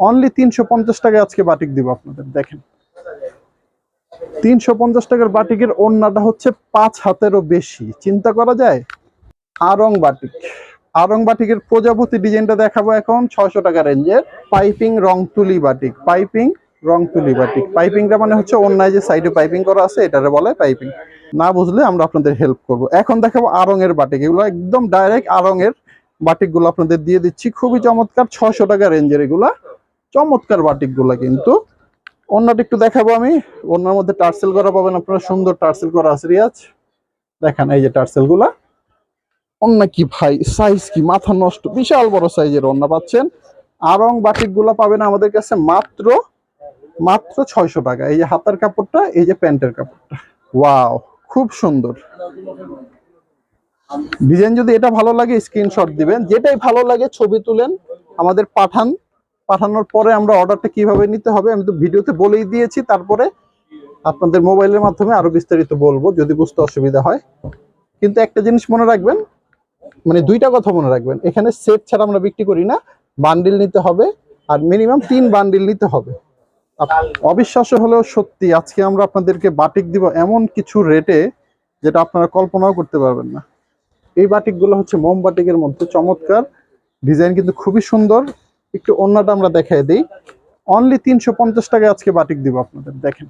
Only 350 টাকায় আজকে batik দিব আপনাদের। দেখেন 350 টাকার বাটিকের ওড়নাটা হচ্ছে 5 হাতেরও বেশি, চিন্তা করা যায়। আরং বাটিক, আরং বাটিকের প্রজাপতি ডিজাইনটা দেখাবো এখন 600 টাকা রেঞ্জের। পাইপিং রং তুলি বাটিক, পাইপিং রং তুলি বাটিক। পাইপিংটা মানে হচ্ছে অন্যায় যে সাইডে পাইপিং করা আছে এটারে বলে পাইপিং। না বুঝলে আমরা আপনাদের হেল্প করব। এখন দেখাবো আরং এর বাটিক, এগুলো একদম ডাইরেক্ট আরং এর বাটিক গুলো আপনাদের দিয়ে দিচ্ছি, খুবই চমৎকার। 600 টাকা রেঞ্জের এগুলা চমৎকার বাটিক গুলা। কিন্তু অন্যটা একটু দেখাবো আমি। অন্যের মধ্যে টার্সেল করা পাবেন আপনারা, সুন্দর টার্সেল করা আছে রিয়াজ। দেখেন এই যে টার্সেল গুলা। অন্য কি ভাই সাইজ কি মাথা নষ্ট, বিশাল বড় সাইজের অন্য পাচ্ছেন। আরং বাটিক গুলা পাবেন আমাদের কাছে মাত্র 600 টাকা। এই যে হাতার কাপড়টা, এই যে প্যান্টের কাপড়টা, ওয়াও খুব সুন্দর ডিজাইন। যদি এটা ভালো লাগে স্ক্রিনশট দিবেন, যেটাই ভালো লাগে ছবি তুলেন আমাদের পাঠান। পাঠানোর পরে আমরা অর্ডারটা কিভাবে নিতে হবে আমি তো ভিডিওতে বলেই দিয়েছি। তারপরে আপনাদের মোবাইলের মাধ্যমে আরো বিস্তারিত বলবো যদি বুঝতে অসুবিধা হয়। কিন্তু একটা জিনিস মনে রাখবেন, মানে দুইটা কথা মনে রাখবেন, এখানে সেট ছাড়া আমরা বিক্রি করি না, বান্ডিল নিতে হবে আর মিনিমাম 3 বান্ডিল নিতে হবে। অবিশ্বাস্য হলেও সত্যি, আজকে আমরা আপনাদেরকে বাটিক দিব এমন কিছু রেটে যেটা আপনারা কল্পনাও করতে পারবেন না। এই বাটিকগুলো হচ্ছে মোম বাটিকের মধ্যে চমৎকার ডিজাইন, কিন্তু খুবই সুন্দর। একটু অন্যটা আমরা দেখাই দিই। অনলি 350 টাকায় আজকে বাটিক দিব আপনাদের। দেখেন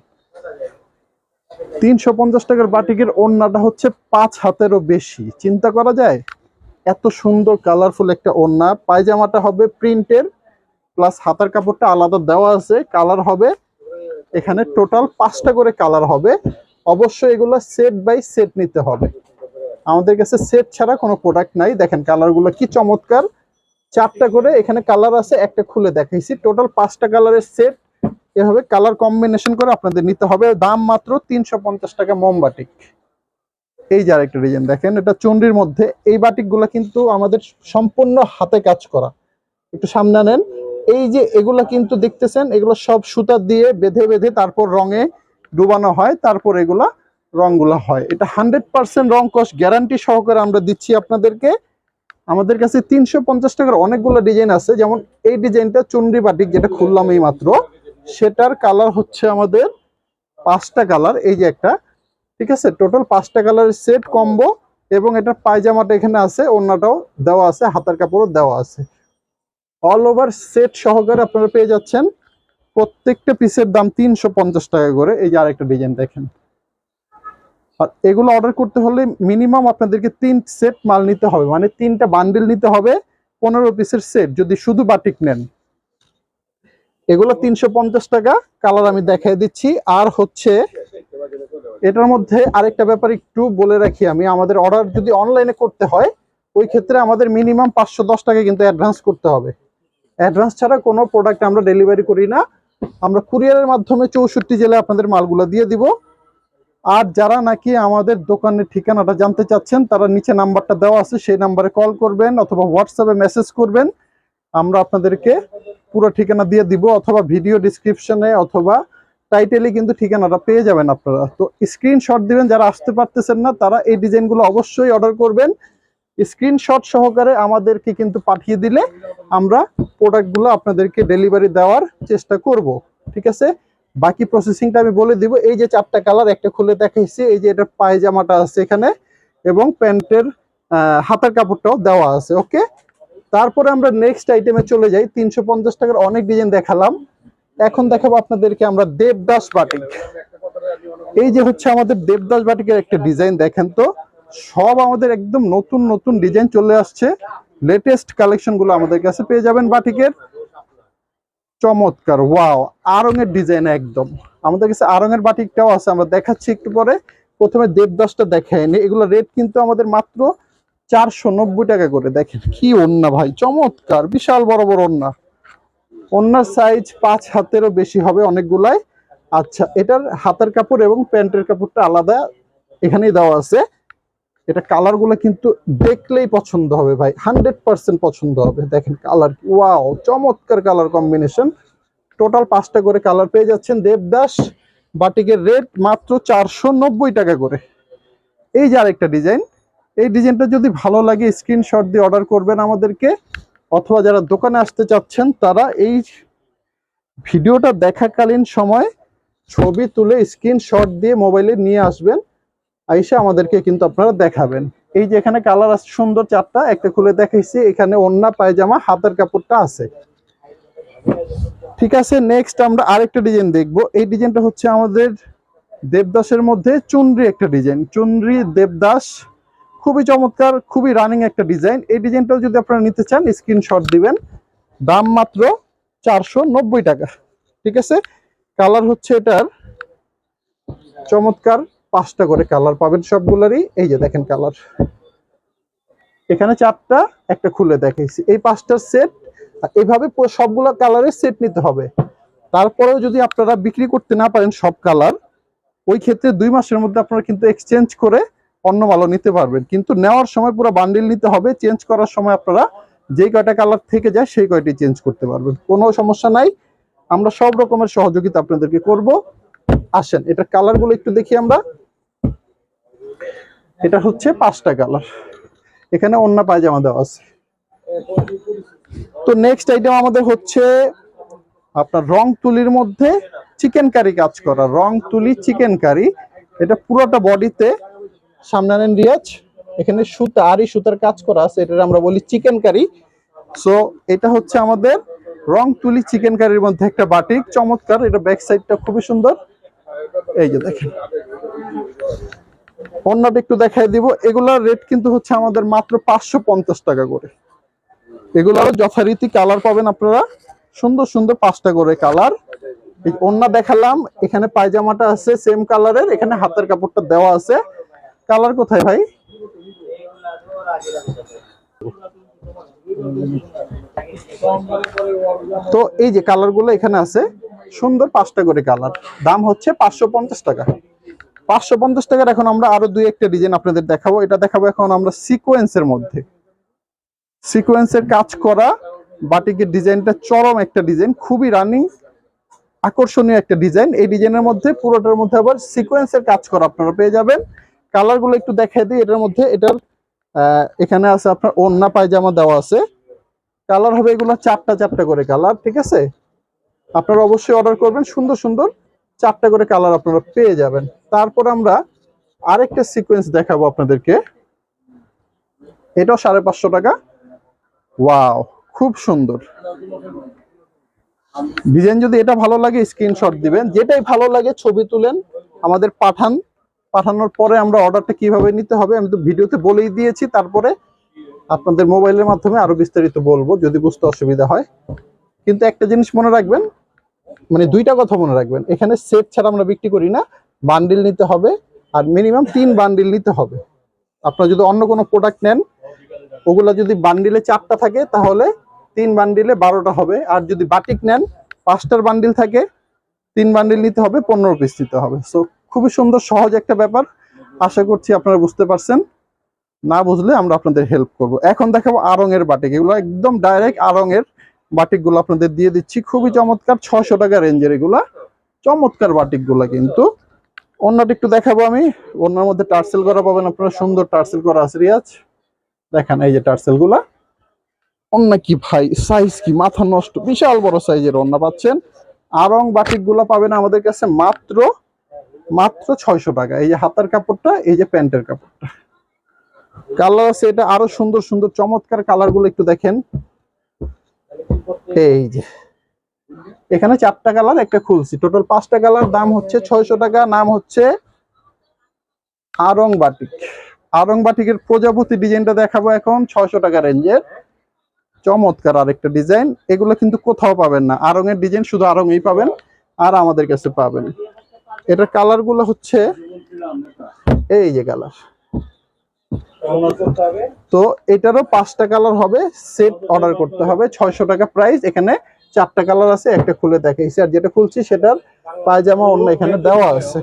350 টাকার বাটিকের ওড়নাটা হচ্ছে 5 হাতেরও বেশি, চিন্তা করা যায়। এত সুন্দর কালারফুল একটা ওড়না। পায়জামাটা হবে প্রিন্টের, প্লাস হাতার কাপড়টা আলাদা দেওয়া আছে। কালার হবে এখানে টোটাল 5টা করে কালার হবে। অবশ্যই এগুলো সেট বাই সেট নিতে হবে, আমাদের কাছে সেট ছাড়া কোনো প্রোডাক্ট নাই। দেখেন কালারগুলো কি চমৎকার, 4টা করে এখানে কালার আছে, একটা খুলে দেখাইছি। টোটাল 5টা কালারের সেট, এভাবে কালার কম্বিনেশন করে আপনাদের নিতে হবে। দাম মাত্র 350 টাকা মোম বাটিক। এই যে আরেকটা ডিজাইন দেখেন, এটা চন্ডির মধ্যে। এই বাটিকগুলো কিন্তু আমাদের সম্পূর্ণ হাতে কাজ করা। একটু সামনে নেন। এই যে এগুলা কিন্তু দেখতেছেন, এগুলো সব সুতা দিয়ে বেঁধে বেঁধে তারপর রঙে ডুবানো হয়, তারপর এগুলা রংগুলা হয়। এটা 100% রং কস গ্যারান্টি সহকারে আমরা দিচ্ছি আপনাদেরকে। আমাদের কাছে 350 টাকার অনেকগুলো ডিজাইন আছে। যেমন এই ডিজাইনটা চুনরি বাটিক যেটা খুললাম এই মাত্র, সেটার কালার হচ্ছে আমাদের 5টা কালার। এই যে একটা, ঠিক আছে, টোটাল 5টা কালারের সেট কম্বো। এবং এটা পায়জামাটা এখানে আছে, ওড়নাটাও দেওয়া আছে, হাতার কাপড়ও দেওয়া আছে। অল ওভার সেট সহকারে আপনারা পেয়ে যাচ্ছেন। প্রত্যেকটা পিসের দাম 350 টাকা করে। এই যে আরেকটা ডিজাইন দেখেন। আর এগুলো অর্ডার করতে হলে মিনিমাম আপনাদেরকে 3 সেট মাল নিতে হবে, মানে 3টা বান্ডিল নিতে হবে, 15 পিসের সেট যদি শুধু বাটিক নেন। এগুলো 350 টাকা। কালার আমি দেখাই দিচ্ছি। আর হচ্ছে এটার মধ্যে আরেকটা ব্যাপার একটু বলে রাখি আমি, আমাদের অর্ডার যদি অনলাইনে করতে হয় ওই ক্ষেত্রে আমাদের মিনিমাম 510 টাকা কিন্তু অ্যাডভান্স করতে হবে। অ্যাডভান্স ছাড়া কোনো প্রোডাক্ট আমরা ডেলিভারি করি না। আমরা কুরিয়ারের মাধ্যমে 64 জেলায় আপনাদের মালগুলো দিয়ে দিব। আর যারা নাকি আমাদের দোকানের ঠিকানাটা জানতে চাচ্ছেন তারা নিচে নাম্বারটা দেওয়া আছে, সেই নাম্বারে কল করবেন অথবা হোয়াটসঅ্যাপে মেসেজ করবেন। আমরা আপনাদেরকে পুরো ঠিকানা দিয়ে দিব, অথবা ভিডিও ডিসক্রিপশনে অথবা টাইটেলে কিন্তু ঠিকানাটা পেয়ে যাবেন আপনারা। তো স্ক্রিনশট দিবেন, যারা আসতে পারতেছেন না তারা এই ডিজাইনগুলো অবশ্যই অর্ডার করবেন। স্ক্রিনশট সহকারে আমাদেরকে কিন্তু পাঠিয়ে দিলে আমরা প্রোডাক্টগুলো আপনাদেরকে ডেলিভারি দেওয়ার চেষ্টা করব, ঠিক আছে। বাকি প্রসেসিংটা আমি বলে দিব। এই যে 4টা কালার, একটা খুলে দেখাইছি। এই যে এটা পায়জামাটা আছে এখানে, এবং প্যান্টের হাতার কাপড়টাও দেওয়া আছে। ওকে, তারপরে আমরা নেক্সট আইটেমে চলে যাই। 350 টাকার অনেক ডিজাইন দেখালাম, এখন দেখাবো আপনাদেরকে আমরা দেবদাস বাটিক। এই যে হচ্ছে আমাদের দেবদাস বাটিকের একটা ডিজাইন দেখেন তো। সব আমাদের একদম নতুন নতুন ডিজাইন চলে আসছে, লেটেস্ট কালেকশন গুলো আমাদের কাছে পেয়ে যাবেন বাটিকের। চমৎকার, ওয়াও, আরঙের ডিজাইন একদম। আমাদের কাছে আরঙের বাটিকটাও আছে, আমরা দেখাচ্ছি একটু পরে। প্রথমে দেবদাসটা দেখায়নি। এগুলো রেট কিন্তু আমাদের মাত্র 490 টাকা করে। দেখেন কি ওড়না ভাই, চমৎকার, বিশাল বড় বড় ওড়না। ওড়নার সাইজ 5 হাতেরও বেশি হবে অনেকগুলাই। আচ্ছা, এটার হাতের কাপড় এবং প্যান্টের কাপড়টা আলাদা এখানেই দেওয়া আছে। এটা কালার গুলো কিন্তু দেখলেই পছন্দ হবে ভাই, 100% পছন্দ হবে। দেখেন কালার, ওয়াও, চমৎকার কালার কম্বিনেশন। টোটাল 5টা করে কালার পেয়ে যাচ্ছেন। দেবদাস বাটিকের রেট মাত্র 490 টাকা করে। এই যে আরেকটা ডিজাইন, এই ডিজাইনটা যদি ভালো লাগে স্ক্রিনশট দিয়ে অর্ডার করবেন আমাদেরকে, অথবা যারা দোকানে আসতে চাচ্ছেন তারা এই ভিডিওটা দেখাকালীন সময় ছবি তুলে স্ক্রিনশট দিয়ে মোবাইলে নিয়ে আসবেন, আইসা আমাদেরকে কিন্তু আপনারা দেখাবেন। এই যে এখানে কালার আছে সুন্দর চারটা, একটা খুলে দেখাইছি, এখানে ওড়না পায়জামা হাতের কাপড়টা আছে। ঠিক আছে, নেক্সট আমরা আরেকটা ডিজাইন দেখব। এই ডিজাইনটা হচ্ছে আমাদের দেবদাসের মধ্যে চুনরি একটা ডিজাইন, চুনরি দেবদাস, খুবই চমৎকার, খুবই রানিং একটা ডিজাইন। এই ডিজাইনটাও যদি আপনারা নিতে চান স্ক্রিনশট দিবেন, দাম মাত্র 490 টাকা। ঠিক আছে, কালার হচ্ছে এটার চমৎকার, 5টা করে কালার পাবেন সবগুলারই। এই যে দেখেন কালার, এখানে 4টা, একটা খুলে দেখাইছি, এই 5টার সেট। এইভাবে সবগুলো কালারের সেট নিতে হবে। তারপরেও যদি আপনারা বিক্রি করতে না পারেন সব কালার, ওই ক্ষেত্রে 2 মাসের মধ্যে আপনারা কিন্তু এক্সচেঞ্জ করে অন্য মালও নিতে পারবেন। কিন্তু নেওয়ার সময় পুরো বান্ডিল নিতে হবে, চেঞ্জ করার সময় আপনারা যেই কয়টা কালার থেকে যায় সেই কয়টি চেঞ্জ করতে পারবেন, কোনো সমস্যা নাই। আমরা সব রকমের সহযোগিতা আপনাদেরকে করব। আসেন এটা কালারগুলো একটু দেখি আমরা। এটা হচ্ছে 5টা কালার, এখানে ওড়না পায়জামা দেওয়া আছে। তো নেক্সট আইটেম আমাদের হচ্ছে আপনার রং তুলির মধ্যে চিকেন কারি কাজ করা, রং তুলি চিকেন কারি। এটা পুরোটা বডিতে সামনে আনেন রিয়াজ, এখানে সুতা আরি সুতার কাজ করা আছে, এটা আমরা বলি চিকেন কারি। সো এটা হচ্ছে আমাদের রং তুলি চিকেন কারির মধ্যে একটা বাটিক, চমৎকার। এটা ব্যাক সাইডটা খুবই সুন্দর, এই যে দেখেন। অন্যটা একটু দেখাই দিব। এগুলার রেট কিন্তু হচ্ছে আমাদের মাত্র 550 টাকা করে। এগুলারও যথারীতি কালার পাবেন আপনারা, সুন্দর সুন্দর 5টা করে কালার। এই ওন্না দেখালাম, এখানে পায়জামাটা আছে সেম কালারের, এখানে হাতের কাপড়টা দেওয়া আছে। কালার কোথায় ভাই? তো এই যে কালারগুলো এখানে আছে, সুন্দর 5টা করে কালার, দাম হচ্ছে 550 টাকা। 550 টাকার এখন আমরা আরো 2-1টা ডিজাইন আপনাদের দেখাবো। এটা দেখাবো এখন আমরা সিকোয়েন্সের মধ্যে, সিকোয়েন্সের কাজ করা বাটিকের ডিজাইনটা চরম একটা ডিজাইন, খুবই রানিং আকর্ষণীয় একটা ডিজাইন। এই ডিজাইনের মধ্যে পুরোটার মধ্যে আবার সিকোয়েন্সের কাজ করা আপনারা পেয়ে যাবেন। কালারগুলো একটু দেখাই দিই। এটার মধ্যে এটার এখানে আছে আপনার ওড়না পায়জামা দেওয়া আছে, কালার হবে এগুলো 4টা করে কালার। ঠিক আছে, আপনারা অবশ্যই অর্ডার করবেন, সুন্দর সুন্দর 4টা করে কালার আপনারা পেয়ে যাবেন। তারপর আমরা আরেকটা সিকোয়েন্স দেখাবো আপনাদেরকে, এটাও 550 টাকা। ওয়াও, খুব সুন্দর ডিজাইন। যদি এটা ভালো লাগে স্ক্রিনশট দিবেন, যেটাই ভালো লাগে ছবি তুলেন আমাদের পাঠান। পাঠানোর পরে আমরা অর্ডারটা কিভাবে নিতে হবে আমি তো ভিডিওতে বলেই দিয়েছি, তারপরে আপনাদের মোবাইলের মাধ্যমে আরো বিস্তারিত বলবো যদি বুঝতে অসুবিধা হয়। কিন্তু একটা জিনিস মনে রাখবেন, মানে 2টা কথা মনে রাখবেন, এখানে সেট ছাড়া আমরা বিক্রি করি না, বান্ডিল নিতে হবে, আর মিনিমাম 3 বান্ডিল নিতে হবে। আপনারা যদি অন্য কোনো প্রোডাক্ট নেন, ওগুলা যদি বান্ডিলে 4টা থাকে তাহলে 3 বান্ডিলে 12টা হবে। আর যদি বাটিক নেন 5টার বান্ডিল থাকে, 3 বান্ডিল নিতে হবে, 15 পিস নিতে হবে। সো খুবই সুন্দর সহজ একটা ব্যাপার, আশা করছি আপনারা বুঝতে পারছেন। না বুঝলে আমরা আপনাদের হেল্প করব। এখন দেখাবো আড়ং-এর বাটিক, এগুলো একদম ডাইরেক্ট আড়ং-এর বাটিক গুলো আপনাদের দিয়ে দিচ্ছি, খুবই চমৎকার, 600 টাকা রেঞ্জের এগুলা চমৎকার বাটিক গুলা। কিন্তু অন্যটা একটু দেখাবো আমি, অন্যের মধ্যে টার্সেল করা পাবেন আপনারা, সুন্দর টার্সেল করা আছে রিয়াজ, দেখেন এই যে টার্সেল গুলা। অন্য কি ভাই সাইজ কি মাথা নষ্ট, বিশাল বড় সাইজের অন্য পাচ্ছেন। আড়ং বাটিক গুলা পাবেন আমাদের কাছে মাত্র 600 টাকা। এই যে হাতার কাপড়টা, এই যে প্যান্টের কাপড়টা, কালার আছে এটা আরো সুন্দর সুন্দর চমৎকার কালার গুলো একটু দেখেন। এই যে এখানে 4টা কালার, একটা খুলছি, টোটাল 5টা কালার, দাম হচ্ছে 600 টাকা। নাম হচ্ছে আড়ং বাটিক। আড়ং বাটিকের প্রজাপতি ডিজাইনটা দেখাবো এখন, 600 টাকা রেঞ্জের চমৎকার আরেকটা ডিজাইন। এগুলো কিন্তু কোথাও পাবেন না, আড়ং এর ডিজাইন শুধু আড়ংই পাবেন আর আমাদের কাছে পাবেন। এটার কালার গুলো হচ্ছে এই যে কালার। তো এটারও 5টা কালার হবে, সেট অর্ডার করতে হবে, 600 টাকা প্রাইস। এখানে 4টা কালার আছে, একটা খুলে দেখাইছি, আর যেটা খুলছি সেটার পায়জামা অন্য এখানে দেওয়া আছে।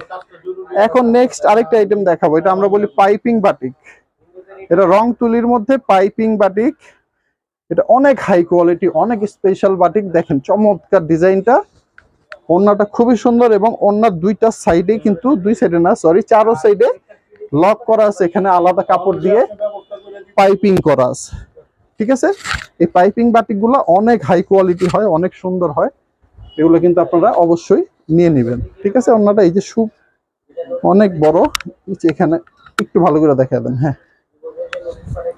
এখন নেক্সট আরেকটা আইটেম দেখাবো, এটা আমরা বলি পাইপিং বাটিক। এটা রং তুলির মধ্যে পাইপিং বাটিক, এটা অনেক হাই কোয়ালিটি, অনেক স্পেশাল বাটিক। দেখেন চমৎকার ডিজাইনটা, ওন্নাটা খুবই সুন্দর, এবং ওন্নার 2টা সাইডে কিন্তু, 2 সাইডে না সরি 4 সাইডে লক করা আছে, এখানে আলাদা কাপড় দিয়ে পাইপিং করা আছে। ঠিক আছে, এই পাইপিং বাটিক গুলো অনেক হাই কোয়ালিটি হয়, অনেক সুন্দর হয়। এগুলো কিন্তু আপনারা অবশ্যই নিয়ে নেবেন। ঠিক আছে, ওড়নাটা এই যে অনেক বড়, এখানে একটু ভালো করে দেখা দেন। হ্যাঁ,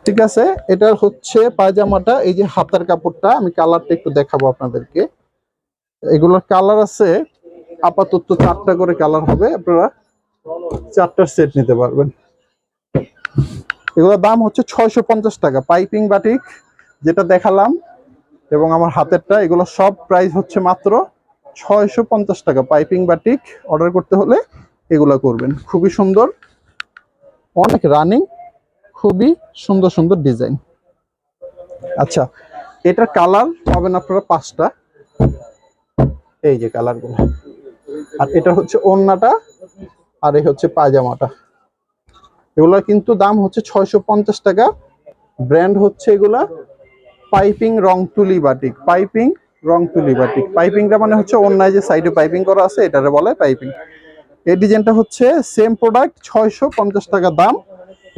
ঠিক আছে। এটা হচ্ছে পায়জামাটা, এই যে হাতার কাপড়টা, আমি কালারটা একটু দেখাবো আপনাদেরকে। এগুলোর কালার আছে আপাতত 4টা করে কালার হবে, আপনারা 4টার সেট নিতে পারবেন। এগুলোর দাম হচ্ছে 650 টাকা। পাইপিং বাটিক যেটা দেখালাম এবং আমার হাতেরটা, এগুলো সব প্রাইস হচ্ছে মাত্র 650 টাকা। পাইপিং বাটিক অর্ডার করতে হলে এগুলো করবেন। খুবই সুন্দর, অনেক রানিং, খুবই সুন্দর সুন্দর ডিজাইন। আচ্ছা, এটার কালার পাবেন আপনারা 5টা, এই যে কালারগুলো। আর এটা হচ্ছে ওড়নাটা, আর এই হচ্ছে পায়জামাটা। এগুলোর কিন্তু দাম হচ্ছে 650 টাকা। ব্র্যান্ড হচ্ছে এগুলা পাইপিং রংতুলি বাটিক। পাইপিং রংতুলি বাটিক। পাইপিংটা মানে হচ্ছে ওড়নায় যে সাইডে পাইপিং করা আছে এটারে বলে পাইপিং। এই ডিজাইনটা হচ্ছে সেম প্রোডাক্ট, 650 টাকা দাম।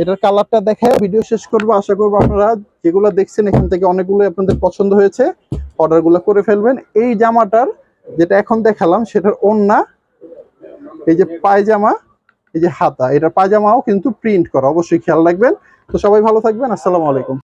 এটার কালারটা দেখায় ভিডিও শেষ করবো। আশা করবো আপনারা যেগুলো দেখছেন এখান থেকে অনেকগুলো আপনাদের পছন্দ হয়েছে, অর্ডারগুলো করে ফেলবেন। এই জামাটার যেটা এখন দেখালাম সেটার ওড়না, এই যে পায়জামা, এই যে হাতা, এটার পায়জামাও কিন্তু প্রিন্ট করা, অবশ্যই খেয়াল রাখবেন। তো সবাই ভালো থাকবেন, আসসালামু আলাইকুম।